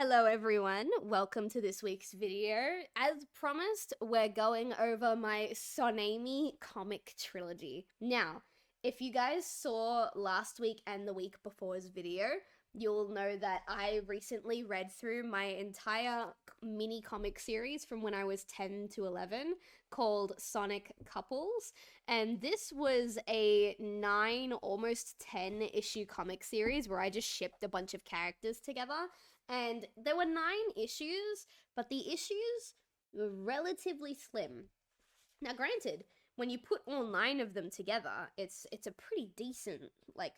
Hello everyone, welcome to this week's video. As promised, we're going over my Sonamy comic trilogy. Now, if you guys saw last week and the week before's video, you'll know that I recently read through my entire mini comic series from when I was 10 to 11 called Sonic Couples. And this was a 9, almost 10 issue comic series where I just shipped a bunch of characters together. And there were 9 issues, but the issues were relatively slim. Now, granted, when you put all 9 of them together, it's a pretty decent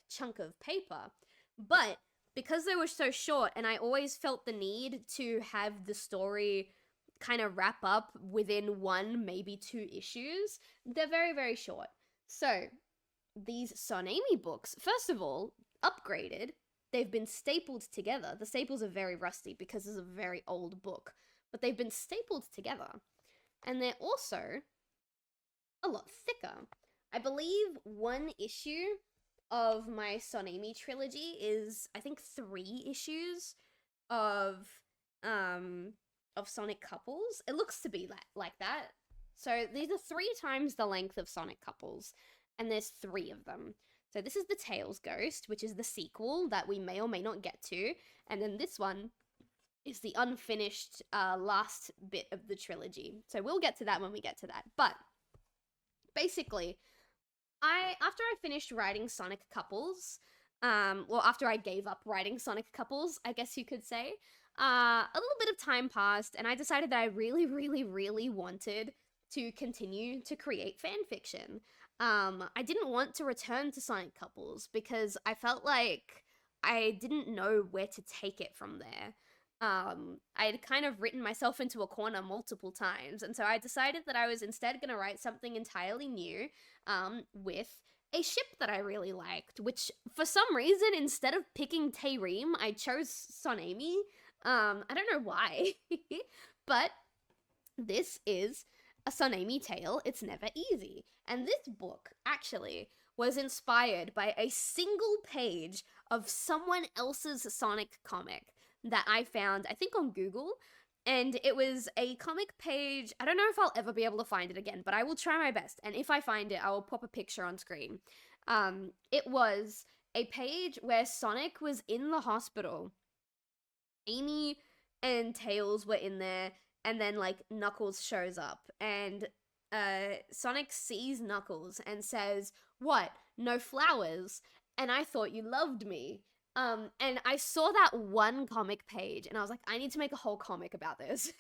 chunk of paper. But because they were so short, and I always felt the need to have the story kind of wrap up within 1, maybe 2 issues, they're very, very short. So, these Sonamy books, first of all, upgraded. They've been stapled together. The staples are very rusty because it's a very old book, but they've been stapled together. And they're also a lot thicker. I believe 1 issue of my Sonamy trilogy is, I think, 3 issues of Sonic Couples. It looks to be like that. So these are 3 times the length of Sonic Couples, and there's 3 of them. So this is the Tails Ghost, which is the sequel that we may or may not get to. And then this one is the unfinished last bit of the trilogy. So we'll get to that when we get to that. But basically, after I finished writing Sonic Couples, after I gave up writing Sonic Couples, I guess you could say, a little bit of time passed, and I decided that I really, really, really wanted to continue to create fan fiction. I didn't want to return to Sonic Couples because I felt like I didn't know where to take it from there. I had kind of written myself into a corner multiple times, and so I decided that I was instead going to write something entirely new, with a ship that I really liked, which for some reason, instead of picking Taerim, I chose Sonamy. I don't know why, but this is a Sonamy tale. It's never easy. And this book, actually, was inspired by a single page of someone else's Sonic comic that I found, I think, on Google. And it was a comic page. I don't know if I'll ever be able to find it again, but I will try my best. And if I find it, I will pop a picture on screen. It was a page where Sonic was in the hospital. Amy and Tails were in there, and then Knuckles shows up, and Sonic sees Knuckles and says, "What? No flowers? And I thought you loved me." And I saw that 1 comic page, and I was like, I need to make a whole comic about this.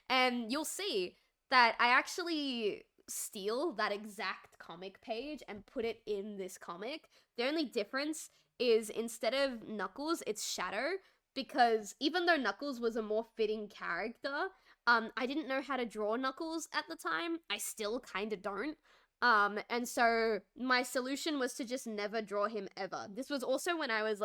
And you'll see that I actually steal that exact comic page and put it in this comic. The only difference is instead of Knuckles, it's Shadow, because even though Knuckles was a more fitting character, I didn't know how to draw Knuckles at the time. I still kind of don't. And so my solution was to just never draw him ever. This was also when I was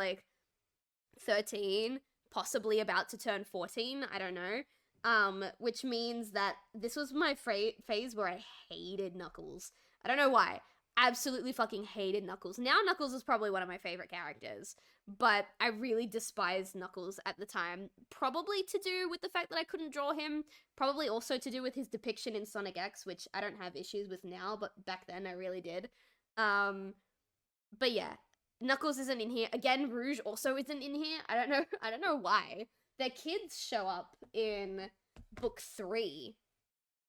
13, possibly about to turn 14, I don't know. Which means that this was my phase where I hated Knuckles. I don't know why. Absolutely fucking hated Knuckles. Now Knuckles is probably one of my favorite characters, but I really despised Knuckles at the time. Probably to do with the fact that I couldn't draw him, probably also to do with his depiction in Sonic X, which I don't have issues with now, but back then I really did. But yeah, Knuckles isn't in here. Again, Rouge also isn't in here. I don't know why. Their kids show up in book 3.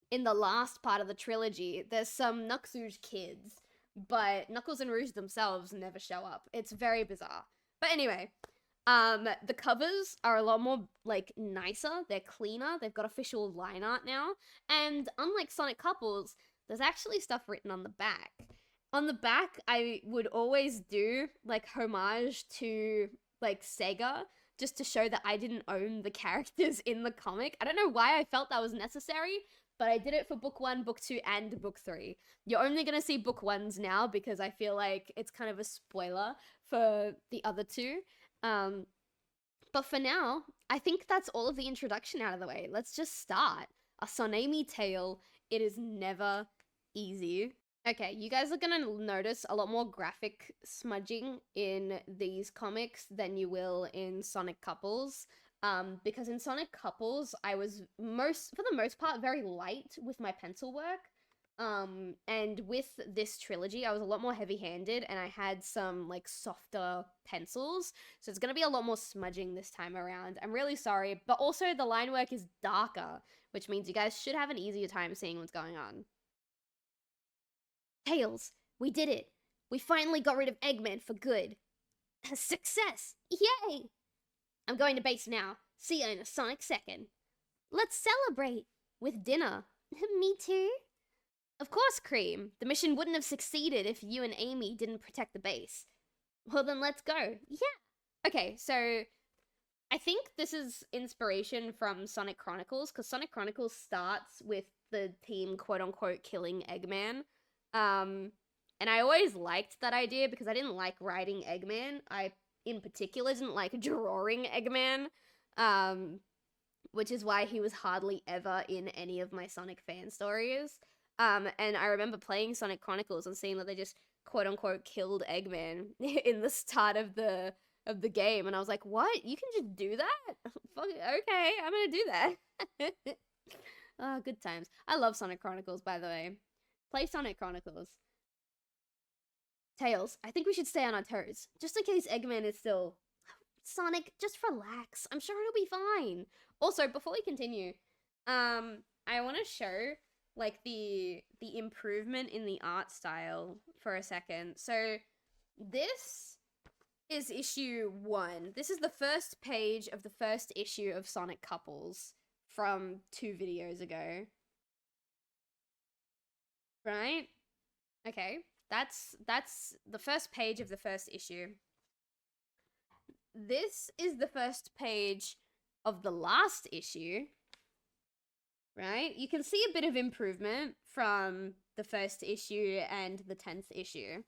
In the last part of the trilogy, there's some Knuckles kids, but Knuckles and Rouge themselves never show up. It's very bizarre. But anyway, the covers are a lot more, nicer. They're cleaner. They've got official line art now. And unlike Sonic Couples, there's actually stuff written on the back. On the back, I would always do, homage to, Sega, just to show that I didn't own the characters in the comic. I don't know why I felt that was necessary, but I did it for book 1, book 2, and book 3. You're only going to see book 1s now because I feel like it's kind of a spoiler for the other 2. But for now, I think that's all of the introduction out of the way. Let's just start. A Sonamy tale. It is never easy. Okay, you guys are gonna notice a lot more graphic smudging in these comics than you will in Sonic Couples. Because in Sonic Couples, I was for the most part, very light with my pencil work. And with this trilogy, I was a lot more heavy-handed, and I had some, like, softer pencils, so it's gonna be a lot more smudging this time around. I'm really sorry, but also the line work is darker, which means you guys should have an easier time seeing what's going on. Tails, we did it! We finally got rid of Eggman for good! A success! Yay! I'm going to base now. See you in a Sonic second. Let's celebrate! With dinner. Me too. Of course, Cream. The mission wouldn't have succeeded if you and Amy didn't protect the base. Well, then let's go. Yeah. Okay, so I think this is inspiration from Sonic Chronicles, because Sonic Chronicles starts with the team quote-unquote killing Eggman. And I always liked that idea because I didn't like writing Eggman. I, in particular, didn't like drawing Eggman, which is why he was hardly ever in any of my Sonic fan stories. And I remember playing Sonic Chronicles and seeing that they just quote-unquote killed Eggman in the start of the game, and I was like, what? You can just do that? Fuck, okay, I'm gonna do that. Oh, good times. I love Sonic Chronicles, by the way. Play Sonic Chronicles. Tails, I think we should stay on our toes, just in case Eggman is still... Sonic, just relax. I'm sure it'll be fine. Also, before we continue, I want to show, like, the improvement in the art style for a second. So, this is issue 1. This is the first page of the first issue of Sonic Couples from 2 videos ago. Right? Okay. That's the first page of the first issue. This is the first page of the last issue. Right? You can see a bit of improvement from the first issue and the 10th issue.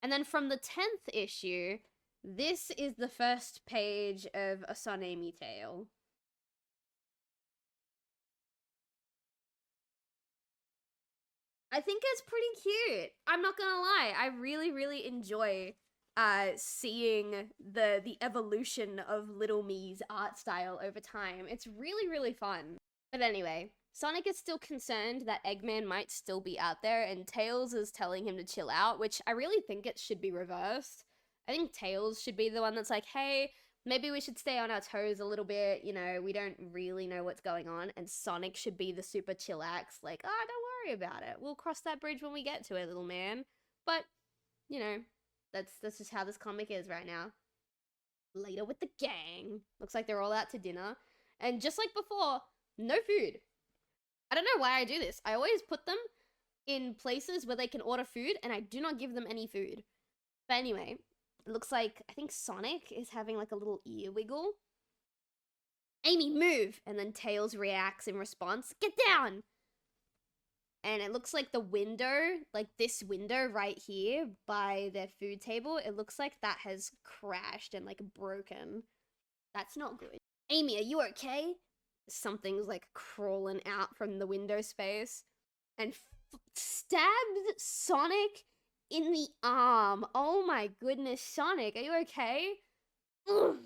And then from the 10th issue, this is the first page of a Sonamy tale. I think it's pretty cute. I'm not gonna lie. I really, really enjoy seeing the evolution of Little Me's art style over time. It's really, really fun. But anyway, Sonic is still concerned that Eggman might still be out there, and Tails is telling him to chill out, which I really think it should be reversed. I think Tails should be the one that's like, hey, maybe we should stay on our toes a little bit, you know, we don't really know what's going on, and Sonic should be the super chillax, like, oh, don't worry about it, we'll cross that bridge when we get to it, little man. But, you know, that's just how this comic is right now. Later with the gang. Looks like they're all out to dinner. And just like before, no food. I don't know why I do this. I always put them in places where they can order food, and I do not give them any food. But anyway, it looks like, I think Sonic is having like a little ear wiggle. Amy, move! And then Tails reacts in response. Get down! And it looks like the window, like this window right here by their food table, it looks like that has crashed and like broken. That's not good. Amy, are you okay? Something's like crawling out from the window space and stabbed Sonic in the arm. Oh my goodness, Sonic, are you okay? Ugh.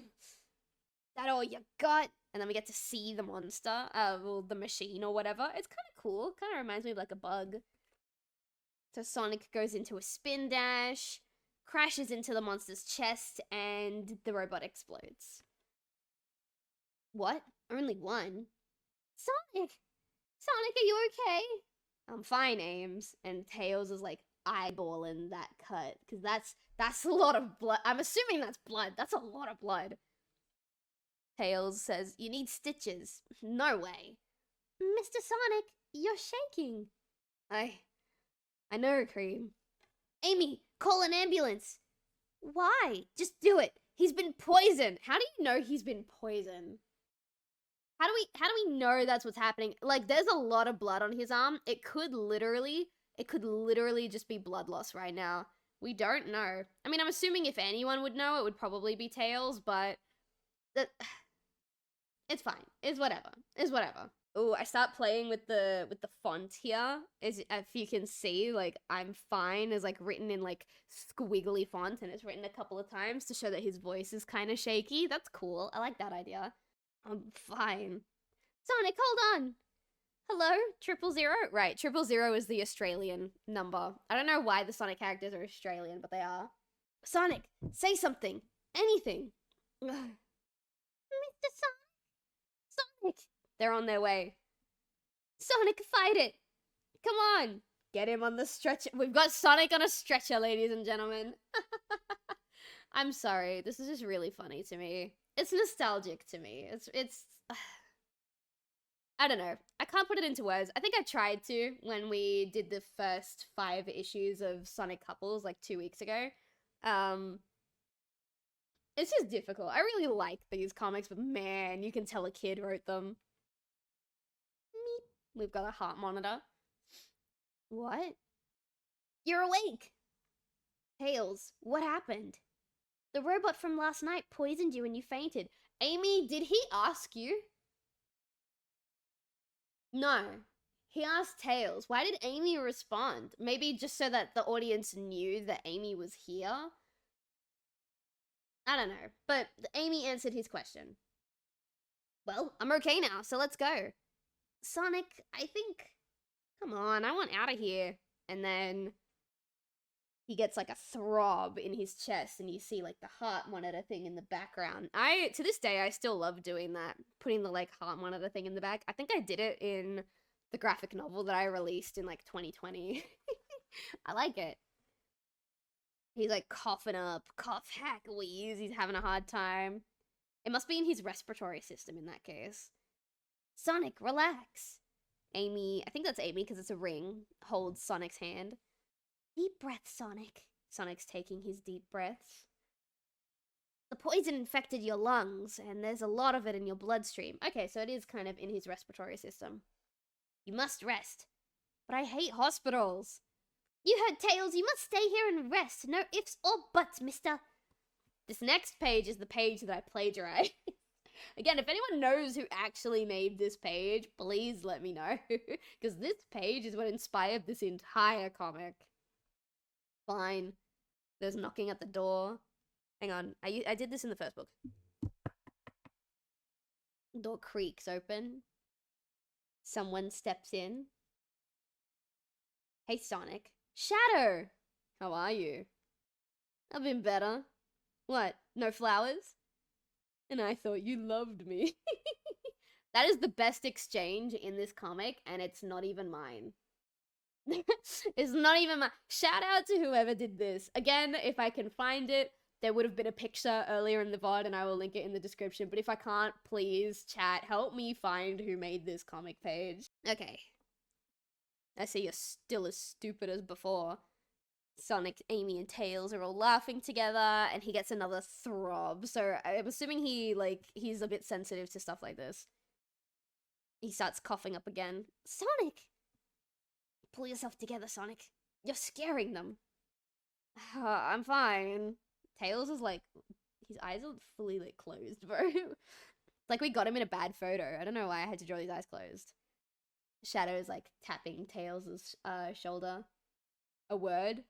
That all you got? And then we get to see the monster, well, the machine or whatever. It's kind of cool. Kind of reminds me of like a bug. So Sonic goes into a spin dash, crashes into the monster's chest, and the robot explodes. What? Only one? Sonic! Sonic, are you okay? I'm fine, Ames. And Tails is like eyeballing that cut, because that's a lot of blood. I'm assuming that's blood. That's a lot of blood. Tails says, you need stitches. No way. Mr. Sonic, you're shaking. I know, Cream. Amy, call an ambulance. Why? Just do it. He's been poisoned. How do you know he's been poisoned? How do we know that's what's happening? Like, there's a lot of blood on his arm. It could literally just be blood loss right now. We don't know. I mean, I'm assuming if anyone would know, it would probably be Tails, but it's fine. It's whatever. It's whatever. Oh, I start playing with the font here. As if you can see, like, I'm fine is like written in like squiggly font, and it's written a couple of times to show that his voice is kind of shaky. That's cool. I like that idea. I'm fine. Sonic, hold on. Hello? 000? Right, 000 is the Australian number. I don't know why the Sonic characters are Australian, but they are. Sonic, say something. Anything. Mr. Sonic! They're on their way. Sonic, fight it! Come on! Get him on the stretcher. We've got Sonic on a stretcher, ladies and gentlemen. I'm sorry. This is just really funny to me. It's nostalgic to me. It's I don't know. I can't put it into words. I think I tried to when we did the first 5 issues of Sonic Couples like 2 weeks ago. It's just difficult. I really like these comics, but man, you can tell a kid wrote them. Meep. We've got a heart monitor. What? You're awake! Tails, what happened? The robot from last night poisoned you and you fainted. Amy, did he ask you? No. He asked Tails. Why did Amy respond? Maybe just so that the audience knew that Amy was here? I don't know. But Amy answered his question. Well, I'm okay now, so let's go. Sonic, I think... Come on, I want out of here. And then he gets like a throb in his chest and you see like the heart monitor thing in the background. To this day, I still love doing that. Putting the like heart monitor thing in the back. I think I did it in the graphic novel that I released in like 2020. I like it. He's like coughing up, cough, hack, wheeze. He's having a hard time. It must be in his respiratory system in that case. Sonic, relax. Amy, I think that's Amy because it's a ring, holds Sonic's hand. Deep breath, Sonic. Sonic's taking his deep breaths. The poison infected your lungs, and there's a lot of it in your bloodstream. Okay, so it is kind of in his respiratory system. You must rest. But I hate hospitals. You heard Tails, you must stay here and rest. No ifs or buts, mister. This next page is the page that I plagiarized. Again, if anyone knows who actually made this page, please let me know. Because this page is what inspired this entire comic. Fine. There's knocking at the door. Hang on. I did this in the first book. Door creaks open. Someone steps in. Hey, Sonic. Shadow! How are you? I've been better. What? No flowers? And I thought you loved me. That is the best exchange in this comic, and it's not even mine. It's not even mine. Shout out to whoever did this. Again, if I can find it, there would have been a picture earlier in the VOD, and I will link it in the description. But if I can't, please, chat, help me find who made this comic page. Okay. I see you're still as stupid as before. Sonic, Amy, and Tails are all laughing together, and he gets another throb. So I'm assuming he's a bit sensitive to stuff like this. He starts coughing up again. Sonic! Pull yourself together, Sonic. You're scaring them. I'm fine. Tails is like, his eyes are fully like closed, bro. Like we got him in a bad photo. I don't know why I had to draw his eyes closed. Shadow is like tapping Tails' shoulder. A word.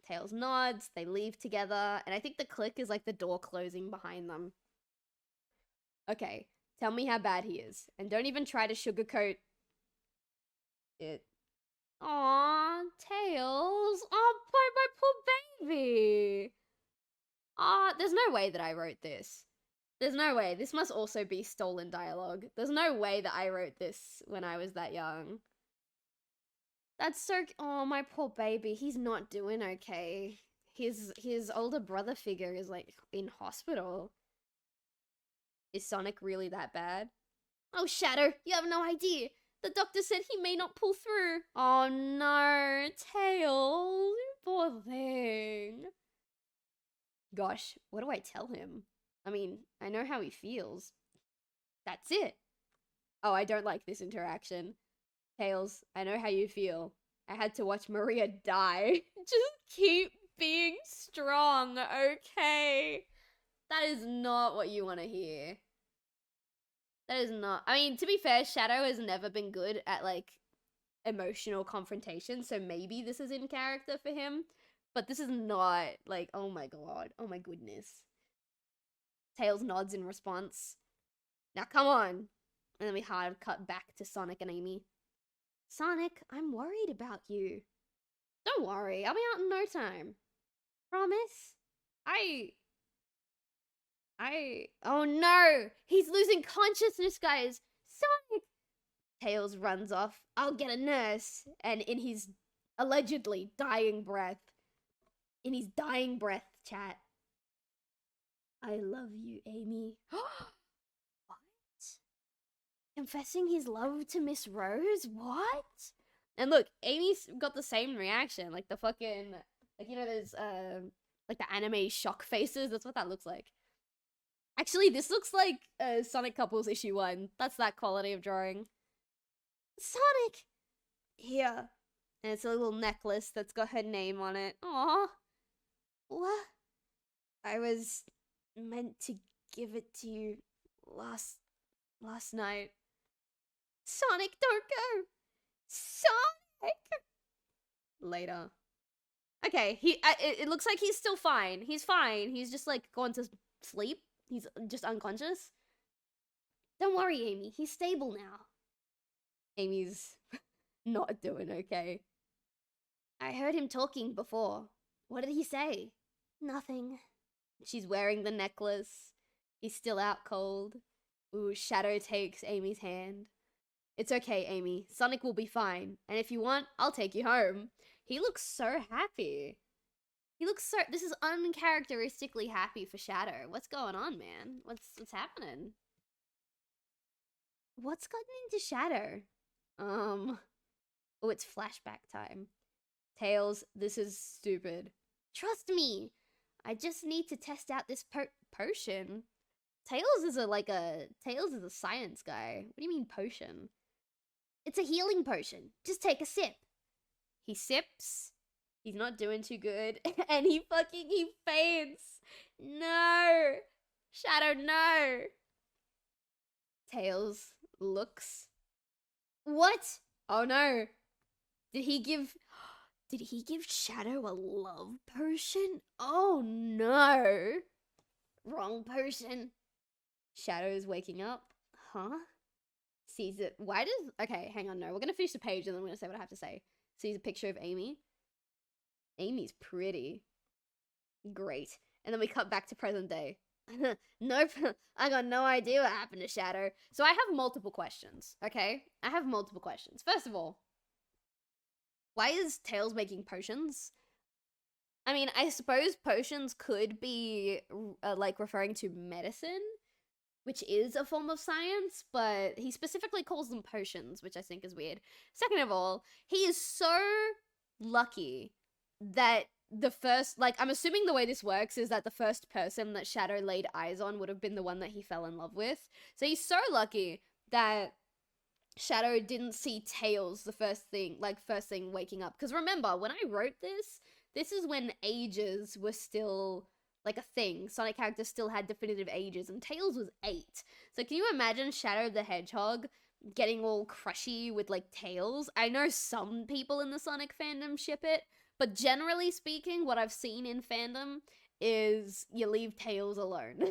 Tails nods, they leave together, and I think the click is like the door closing behind them. Okay, tell me how bad he is, and don't even try to sugarcoat it. Aww, Tails. Oh, my poor baby. There's no way that I wrote this. There's no way. This must also be stolen dialogue. There's no way that I wrote this when I was that young. That's so... Oh, my poor baby. He's not doing okay. His older brother figure is, like, in hospital. Is Sonic really that bad? Oh, Shadow, you have no idea. The doctor said he may not pull through. Oh, no. Tails, you poor thing. Gosh, what do I tell him? I mean, I know how he feels. That's it. Oh, I don't like this interaction. Tails, I know how you feel. I had to watch Maria die. Just keep being strong, okay? That is not what you want to hear. That is not... I mean, to be fair, Shadow has never been good at, like, emotional confrontation, so maybe this is in character for him. But this is not, like, oh my god. Oh my goodness. Tails nods in response. Now come on. And then we hard cut back to Sonic and Amy. Sonic, I'm worried about you. Don't worry, I'll be out in no time. Promise? Oh no! He's losing consciousness, guys! Sonic! Tails runs off. I'll get a nurse. And in his allegedly dying breath, chat, I love you, Amy. What? Confessing his love to Miss Rose? What? And look, Amy's got the same reaction. Like the fucking, like, you know, there's, like the anime shock faces. That's what that looks like. Actually, this looks like Sonic Couples issue 1. That's that quality of drawing. Sonic! Here. And it's a little necklace that's got her name on it. Aww. What? I was meant to give it to you last night. Sonic, don't go! Sonic! Later. Okay, it looks like he's still fine. He's fine. He's just like gone to sleep. He's just unconscious. Don't worry, Amy. He's stable now. Amy's not doing okay. I heard him talking before. What did he say? Nothing. She's wearing the necklace. He's still out cold. Ooh, Shadow takes Amy's hand. It's okay, Amy. Sonic will be fine. And if you want, I'll take you home. He looks so happy. This is uncharacteristically happy for Shadow. What's going on, man? What's happening? What's gotten into Shadow? Oh, it's flashback time. Tails, this is stupid. Trust me. I just need to test out this potion. Tails is a science guy. What do you mean potion? It's a healing potion. Just take a sip. He sips. He's not doing too good. And he faints. No. Shadow, no. Tails looks. What? Oh no. Did he give Shadow a love potion? Oh no. Wrong potion. Shadow's waking up. Huh? Sees it. Okay, hang on, no. We're gonna finish the page and then I'm gonna say what I have to say. Sees a picture of Amy. Amy's pretty. Great. And then we cut back to present day. Nope. I got no idea what happened to Shadow. So I have multiple questions, okay? I have multiple questions. First of all, why is Tails making potions? I mean, I suppose potions could be, like, referring to medicine, which is a form of science, but he specifically calls them potions, which I think is weird. Second of all, he is so lucky that the first, like, I'm assuming the way this works is that the first person that Shadow laid eyes on would have been the one that he fell in love with. So he's so lucky that Shadow didn't see Tails the first thing waking up. Because remember, when I wrote this is when ages were still like a thing. Sonic characters still had definitive ages, and Tails was 8. So can you imagine Shadow the Hedgehog getting all crushy with like Tails? I know some people in the Sonic fandom ship it, but generally speaking, what I've seen in fandom is you leave Tails alone,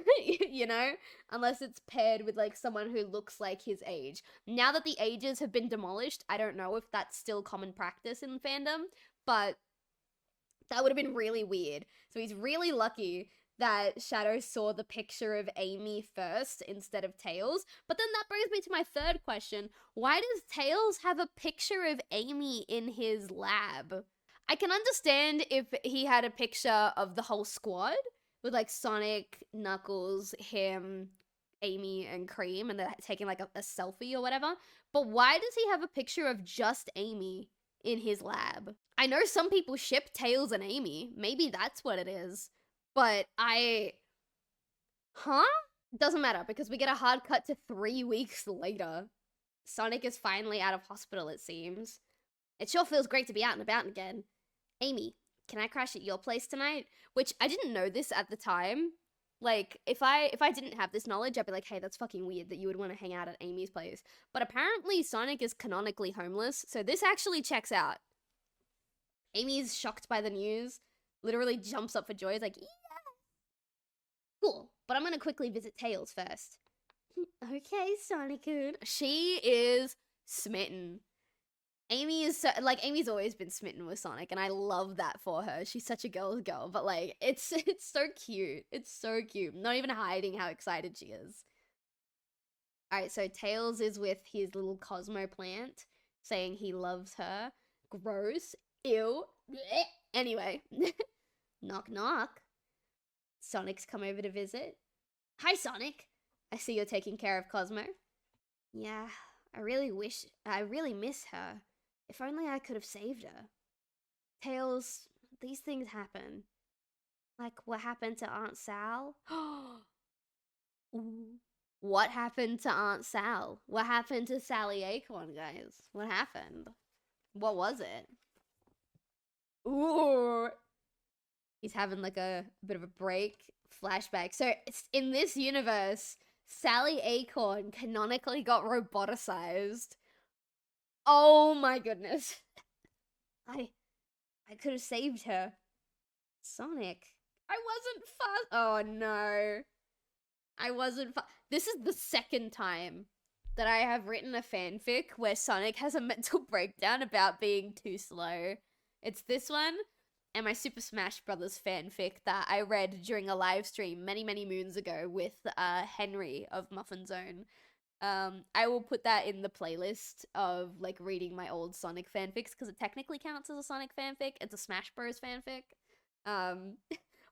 you know? Unless it's paired with like someone who looks like his age. Now that the ages have been demolished, I don't know if that's still common practice in fandom, but that would have been really weird. So he's really lucky that Shadow saw the picture of Amy first instead of Tails. But then that brings me to my third question. Why does Tails have a picture of Amy in his lab? I can understand if he had a picture of the whole squad with like Sonic, Knuckles, him, Amy, and Cream, and they're taking like a selfie or whatever. But why does he have a picture of just Amy in his lab? I know some people ship Tails and Amy. Maybe that's what it is. But doesn't matter because we get a hard cut to 3 weeks later. Sonic is finally out of hospital, it seems. It sure feels great to be out and about again. Amy, can I crash at your place tonight? Which I didn't know this at the time. Like, if I didn't have this knowledge, I'd be like, hey, that's fucking weird that you would want to hang out at Amy's place. But apparently Sonic is canonically homeless, so this actually checks out. Amy's shocked by the news, literally jumps up for joy, is like, yeah! Cool, but I'm gonna quickly visit Tails first. Okay, Sonic-kun. She is smitten. Amy is so, like, Amy's always been smitten with Sonic, and I love that for her. She's such a girl's girl, but like, it's so cute. It's so cute. Not even hiding how excited she is. Alright, so Tails is with his little Cosmo plant, saying he loves her. Gross. Ew. Blech. Anyway. Knock knock. Sonic's come over to visit. Hi, Sonic. I see you're taking care of Cosmo. Yeah, I really miss her. If only I could have saved her. Tails, these things happen. Like what happened to Aunt Sal? Ooh. What happened to Aunt Sal? What happened to Sally Acorn, guys? What happened? What was it? Ooh. He's having like a bit of a break. Flashback. So it's in this universe, Sally Acorn canonically got roboticized. Oh my goodness. I could have saved her. Sonic. I wasn't fast. Oh no. I wasn't This is the second time that I have written a fanfic where Sonic has a mental breakdown about being too slow. It's this one and my Super Smash Brothers fanfic that I read during a live stream many moons ago with Henry of Muffin Zone. I will put that in the playlist of like reading my old Sonic fanfics because it technically counts as a Sonic fanfic. It's a Smash Bros fanfic.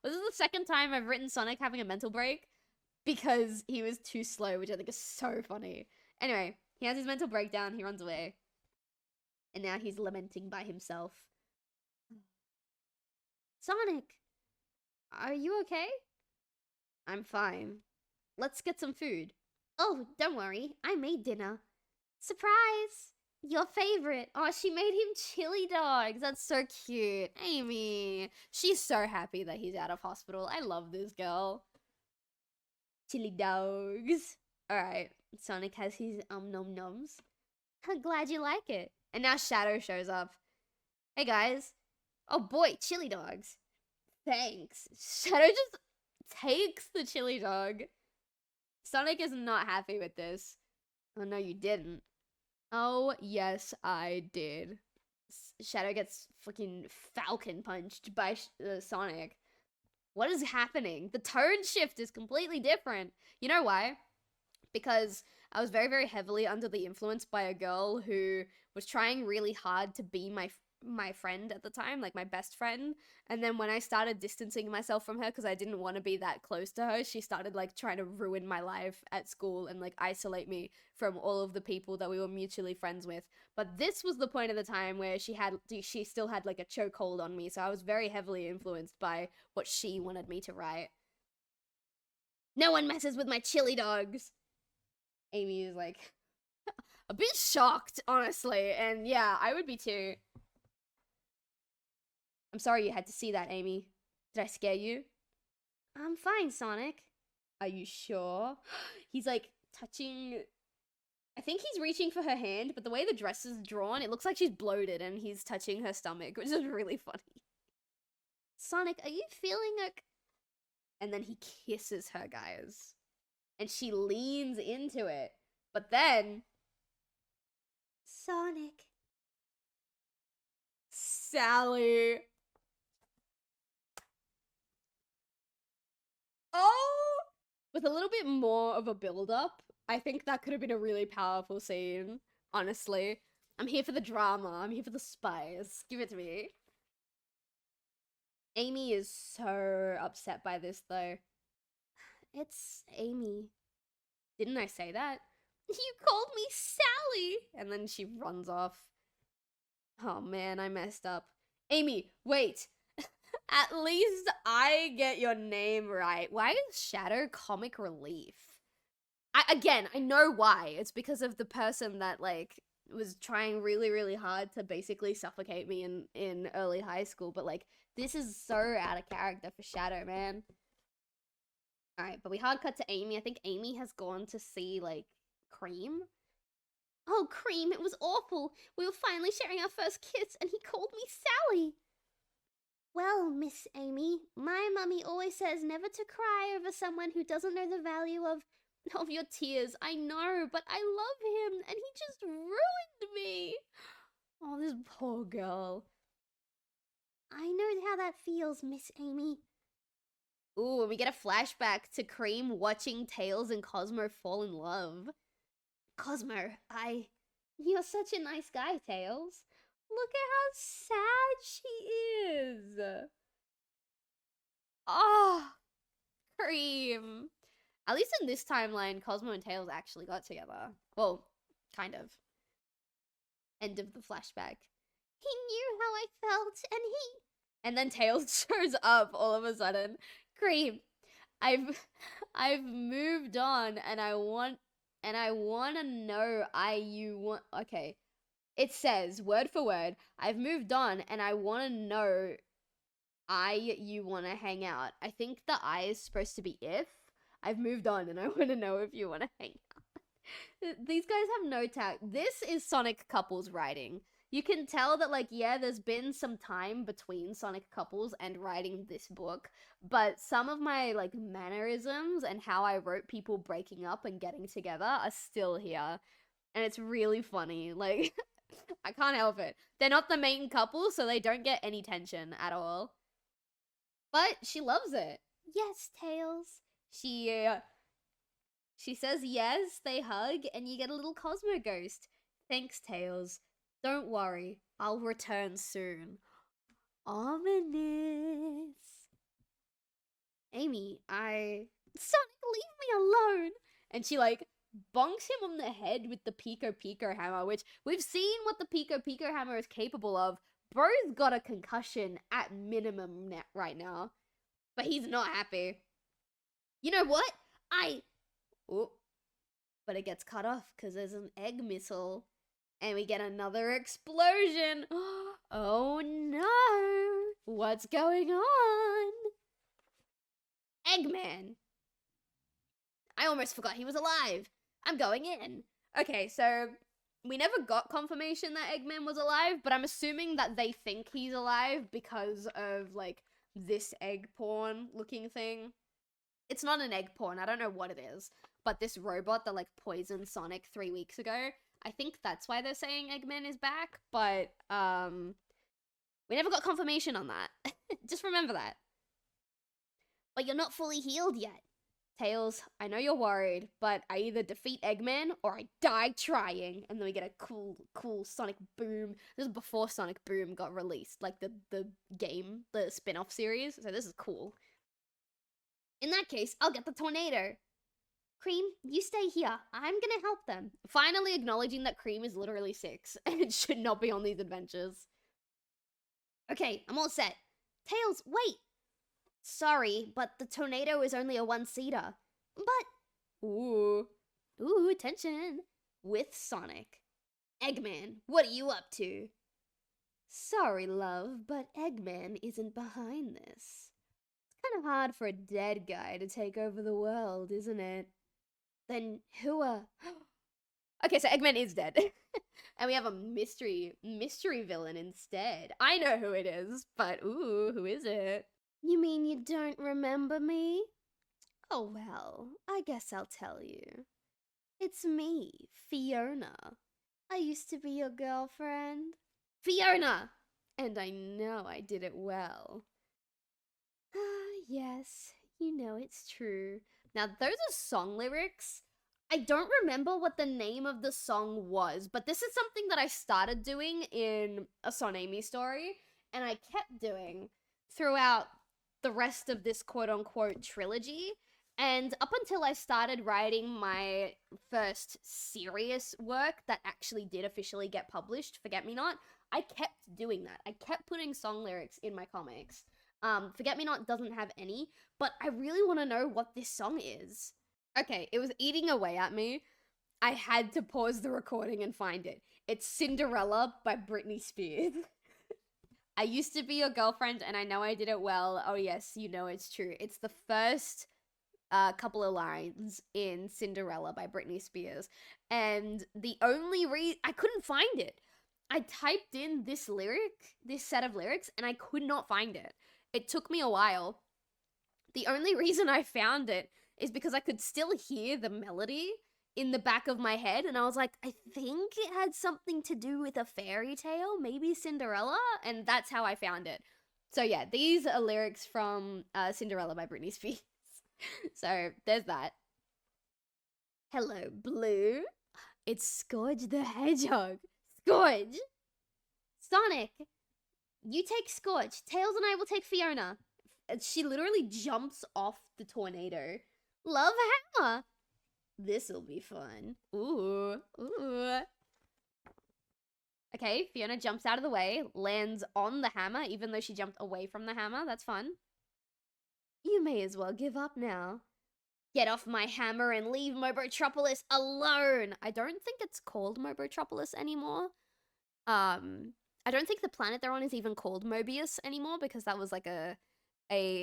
This is the second time I've written Sonic having a mental break because he was too slow, which I think is so funny. Anyway, he has his mental breakdown, he runs away. And now he's lamenting by himself. Sonic! Are you okay? I'm fine. Let's get some food. Oh, don't worry. I made dinner. Surprise! Your favorite. Oh, she made him chili dogs. That's so cute. Amy. She's so happy that he's out of hospital. I love this girl. Chili dogs. Alright. Sonic has his nom noms. I'm glad you like it. And now Shadow shows up. Hey guys. Oh boy, chili dogs. Thanks. Shadow just takes the chili dog. Sonic is not happy with this. Oh no, you didn't. Oh yes, I did. Shadow gets fucking falcon punched by Sonic. What is happening? The tone shift is completely different. You know why? Because I was very heavily under the influence by a girl who was trying really hard to be my friend at the time, like my best friend. And then when I started distancing myself from her because I didn't want to be that close to her, she started like trying to ruin my life at school and like isolate me from all of the people that we were mutually friends with. But this was the point of the time where she still had like a chokehold on me, so I was very heavily influenced by what she wanted me to write. No one messes with my chili dogs. Amy is like a bit shocked, honestly, and yeah, I would be too. I'm sorry you had to see that, Amy. Did I scare you? I'm fine, Sonic. Are you sure? He's like touching... I think he's reaching for her hand, but the way the dress is drawn, it looks like she's bloated and he's touching her stomach, which is really funny. Sonic, are you feeling like... And then he kisses her, guys. And she leans into it. But then... Sonic. Sally. Oh! With a little bit more of a build-up, I think that could have been a really powerful scene, honestly. I'm here for the drama. I'm here for the spice. Give it to me. Amy is so upset by this, though. It's Amy. Didn't I say that? You called me Sally! And then she runs off. Oh man, I messed up. Amy, wait! At least I get your name right. Why is Shadow comic relief? I know why. It's because of the person that, like, was trying really hard to basically suffocate me in early high school. But, like, this is so out of character for Shadow, man. Alright, but we hard cut to Amy. I think Amy has gone to see, like, Cream. Oh, Cream, it was awful. We were finally sharing our first kiss, and he called me Sally. Well, Miss Amy, my mummy always says never to cry over someone who doesn't know the value of of your tears. I know, but I love him, and he just ruined me. Oh, this poor girl. I know how that feels, Miss Amy. Ooh, we get a flashback to Cream watching Tails and Cosmo fall in love. Cosmo, You're such a nice guy, Tails. Look at how sad she is. Oh, Cream. At least in this timeline, Cosmo and Tails actually got together. Well, kind of. End of the flashback. He knew how I felt, and then Tails shows up all of a sudden. Cream, I've moved on, and I want to know okay. It says, word for word, I've moved on, and I want to know you want to hang out. I think the I is supposed to be if. I've moved on, and I want to know if you want to hang out. These guys have no tact. This is Sonic couples writing. You can tell that, like, yeah, there's been some time between Sonic couples and writing this book, but some of my, like, mannerisms and how I wrote people breaking up and getting together are still here. And it's really funny. Like, I can't help it. They're not the main couple, so they don't get any tension at all. But she loves it. Yes, Tails. She says yes, they hug, and you get a little Cosmo ghost. Thanks, Tails. Don't worry, I'll return soon. Ominous. Amy, Sonic, leave me alone! And she, like, bonks him on the head with the Pico Pico hammer, which we've seen what the Pico Pico hammer is capable of. Bro's got a concussion at minimum right now. But he's not happy. You know what? Oh. But it gets cut off because there's an egg missile. And we get another explosion. Oh no. What's going on? Eggman. I almost forgot he was alive. I'm going in. Okay, so we never got confirmation that Eggman was alive, but I'm assuming that they think he's alive because of, like, this egg porn looking thing. It's not an egg porn. I don't know what it is. But this robot that, like, poisoned Sonic 3 weeks ago, I think that's why they're saying Eggman is back, but, we never got confirmation on that. Just remember that. But you're not fully healed yet. Tails, I know you're worried, but I either defeat Eggman or I die trying. And then we get a cool Sonic Boom. This is before Sonic Boom got released, like the game, the spin-off series. So this is cool. In that case, I'll get the tornado. Cream, you stay here. I'm gonna help them. Finally acknowledging that Cream is literally 6 and should not be on these adventures. Okay, I'm all set. Tails, wait! Sorry, but the tornado is only a 1-seater. But... Ooh, tension. With Sonic. Eggman, what are you up to? Sorry, love, but Eggman isn't behind this. It's kind of hard for a dead guy to take over the world, isn't it? Then who are... Okay, so Eggman is dead. And we have a mystery villain instead. I know who it is, but ooh, who is it? You mean you don't remember me? Oh well, I guess I'll tell you. It's me, Fiona. I used to be your girlfriend. Fiona! And I know I did it well. Yes, you know it's true. Now, those are song lyrics. I don't remember what the name of the song was, but this is something that I started doing in a Sonamy Story, and I kept doing throughout the rest of this quote-unquote trilogy, and up until I started writing my first serious work that actually did officially get published, Forget Me Not, I kept doing that. I kept putting song lyrics in my comics. Forget Me Not doesn't have any, but I really want to know what this song is. Okay, it was eating away at me. I had to pause the recording and find it. It's Cinderella by Britney Spears. I used to be your girlfriend and I know I did it well. Oh yes, you know it's true. It's the first couple of lines in Cinderella by Britney Spears. And the only I couldn't find it. I typed in this set of lyrics, and I could not find it. It took me a while. The only reason I found it is because I could still hear the melody in the back of my head, and I was like, I think it had something to do with a fairy tale, maybe Cinderella, and that's how I found it. So yeah, these are lyrics from Cinderella by Britney Spears. So there's that. Hello, Blue. It's Scourge the Hedgehog. Scourge! Sonic, you take Scourge. Tails and I will take Fiona. She literally jumps off the tornado. Love Hammer! This'll be fun. Ooh, ooh. Okay, Fiona jumps out of the way, lands on the hammer, even though she jumped away from the hammer. That's fun. You may as well give up now. Get off my hammer and leave Mobotropolis alone. I don't think it's called Mobotropolis anymore. I don't think the planet they're on is even called Mobius anymore, because that was like a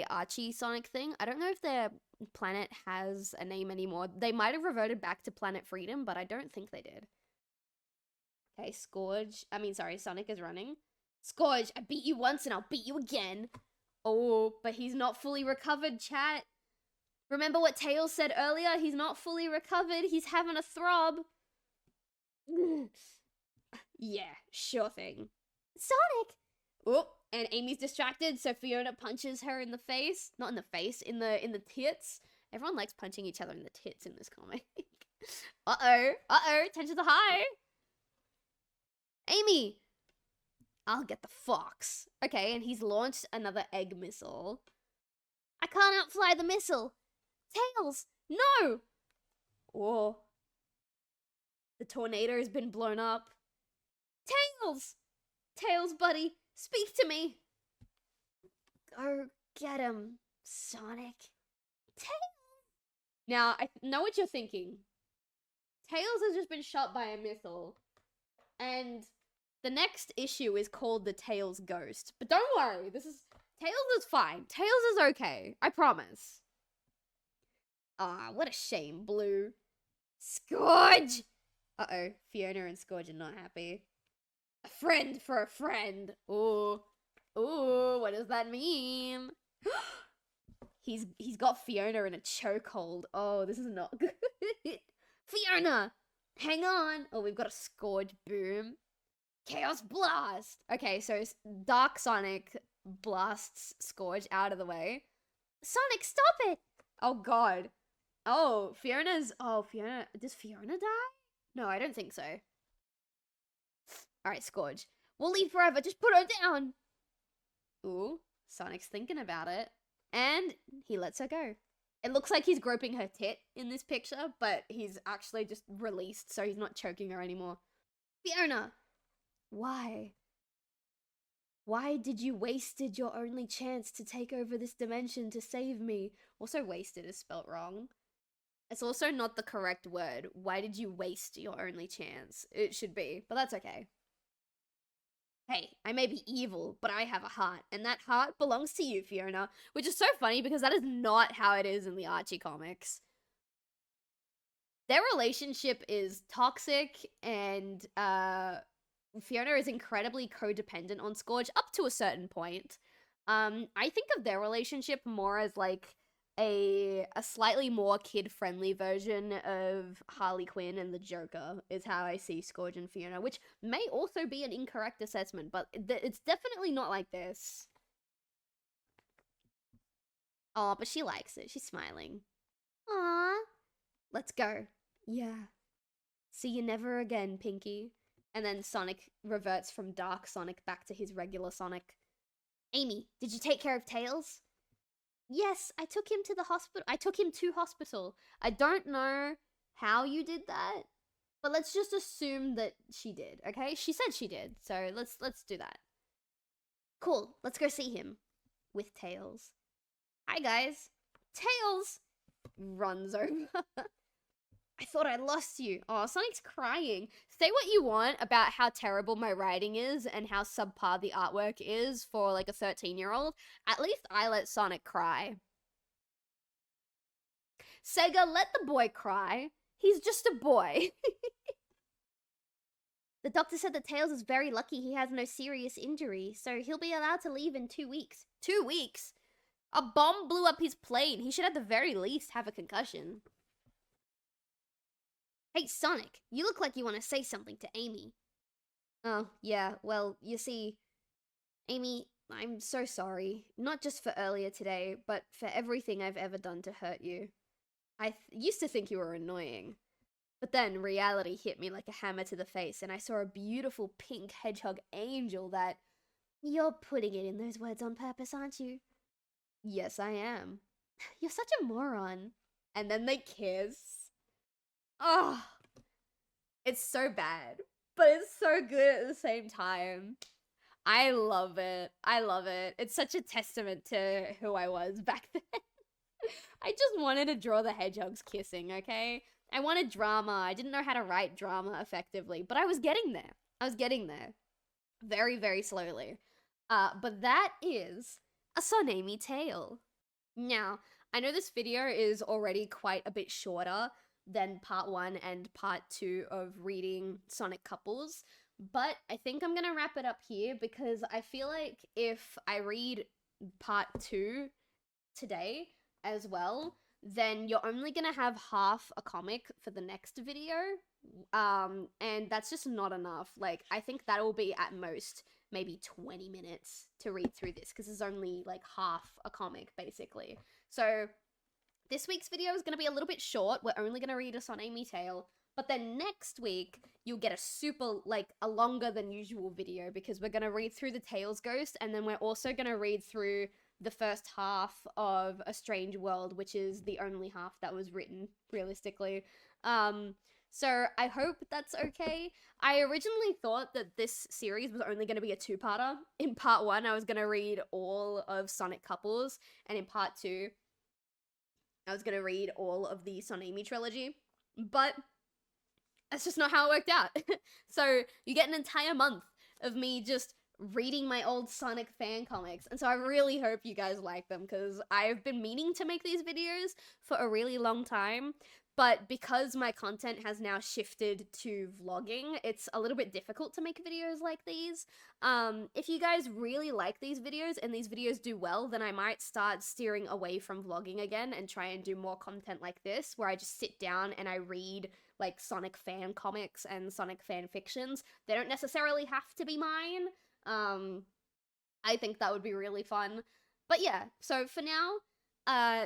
Archie Sonic thing. I don't know if their planet has a name anymore. They might have reverted back to Planet Freedom, but I don't think they did. Okay, Sonic is running. Scourge, I beat you once and I'll beat you again. Oh, but he's not fully recovered, chat. Remember what Tails said earlier? He's not fully recovered. He's having a throb. Yeah, sure thing. Sonic! Oh, and Amy's distracted, so Fiona punches her in the face. Not in the face, in the tits. Everyone likes punching each other in the tits in this comic. Uh-oh, tensions are high. Amy! I'll get the fox. Okay, and he's launched another egg missile. I can't outfly the missile. Tails, no! Oh. The tornado has been blown up. Tails! Tails, buddy, speak to me. Go get him, Sonic. Tails! Now, I know what you're thinking. Tails has just been shot by a missile. And the next issue is called The Tails Ghost. But don't worry, Tails is fine. Tails is okay, I promise. Ah, what a shame, Blue. Scourge! Uh-oh, Fiona and Scourge are not happy. A friend for a friend. Ooh. Ooh, what does that mean? He's got Fiona in a chokehold. Oh, this is not good. Fiona! Hang on! Oh, we've got a Scourge boom. Chaos Blast! Okay, so Dark Sonic blasts Scourge out of the way. Sonic, stop it! Oh, God. Oh, Fiona, does Fiona die? No, I don't think so. Alright, Scourge. We'll leave forever, just put her down! Ooh, Sonic's thinking about it. And he lets her go. It looks like he's groping her tit in this picture, but he's actually just released, so he's not choking her anymore. Fiona! Why? Why did you wasted your only chance to take over this dimension to save me? Also, wasted is spelt wrong. It's also not the correct word. Why did you waste your only chance? It should be, but that's okay. Hey, I may be evil, but I have a heart, and that heart belongs to you, Fiona. Which is so funny because that is not how it is in the Archie comics. Their relationship is toxic, and Fiona is incredibly codependent on Scourge up to a certain point. I think of their relationship more as like a slightly more kid-friendly version of Harley Quinn and the Joker is how I see Scourge and Fiona, which may also be an incorrect assessment, but it's definitely not like this. Oh, but she likes it. She's smiling. Aww. Let's go. Yeah. See you never again, Pinky. And then Sonic reverts from Dark Sonic back to his regular Sonic. Amy, did you take care of Tails? Yes, I took him to the hospital. I took him to hospital. I don't know how you did that, but let's just assume that she did, okay? She said she did, so let's do that. Cool, let's go see him. With Tails. Hi, guys. Tails! Runs over. I thought I lost you. Oh, Sonic's crying. Say what you want about how terrible my writing is and how subpar the artwork is for like a 13-year-old. At least I let Sonic cry. Sega, let the boy cry. He's just a boy. The doctor said that Tails is very lucky he has no serious injury, so he'll be allowed to leave in 2 weeks. 2 weeks? A bomb blew up his plane. He should at the very least have a concussion. Hey, Sonic, you look like you want to say something to Amy. Oh, yeah, well, you see, Amy, I'm so sorry. Not just for earlier today, but for everything I've ever done to hurt you. I used to think you were annoying. But then reality hit me like a hammer to the face, and I saw a beautiful pink hedgehog angel that... You're putting it in those words on purpose, aren't you? Yes, I am. You're such a moron. And then they kiss. Oh, it's so bad, but it's so good at the same time. I love it. I love it. It's such a testament to who I was back then. I just wanted to draw the hedgehogs kissing, okay? I wanted drama. I didn't know how to write drama effectively, but I was getting there. I was getting there. Very, very slowly. But that is a Sonamy tale. Now, I know this video is already quite a bit shorter than part 1 and part 2 of reading Sonic Couples, but I think I'm gonna wrap it up here because I feel like if I read part 2 today as well, then you're only gonna have half a comic for the next video, and that's just not enough. Like, I think that will be at most maybe 20 minutes to read through this because it's only like half a comic basically. So this week's video is going to be a little bit short. We're only going to read a Sonamy tale, but then next week you'll get a super, like, a longer than usual video because we're going to read through the Tails Ghost, and then we're also going to read through the first half of A Strange World, which is the only half that was written realistically. So I hope that's okay. I originally thought that this series was only going to be a 2-parter. In part 1, I was going to read all of Sonic Couples, and in part 2, I was going to read all of the Sonamy trilogy. But that's just not how it worked out. So you get an entire month of me just reading my old Sonic fan comics, and so I really hope you guys like them because I've been meaning to make these videos for a really long time. But because my content has now shifted to vlogging, it's a little bit difficult to make videos like these. If you guys really like these videos and these videos do well, then I might start steering away from vlogging again and try and do more content like this, where I just sit down and I read like Sonic fan comics and Sonic fan fictions. They don't necessarily have to be mine. I think that would be really fun. But yeah, so for now,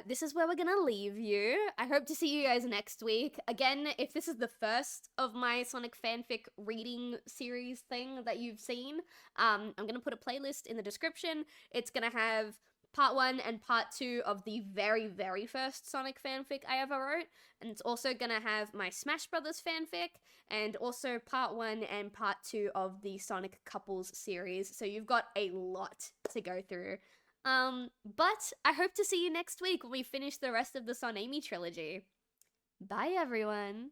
this is where we're gonna leave you. I hope to see you guys next week. Again, if this is the first of my Sonic fanfic reading series thing that you've seen, I'm gonna put a playlist in the description. It's gonna have part 1 and part 2 of the very, very first Sonic fanfic I ever wrote, and it's also gonna have my Smash Brothers fanfic, and also part 1 and part 2 of the Sonic Couples series, so you've got a lot to go through. But I hope to see you next week when we finish the rest of the Sonamy trilogy. Bye, everyone!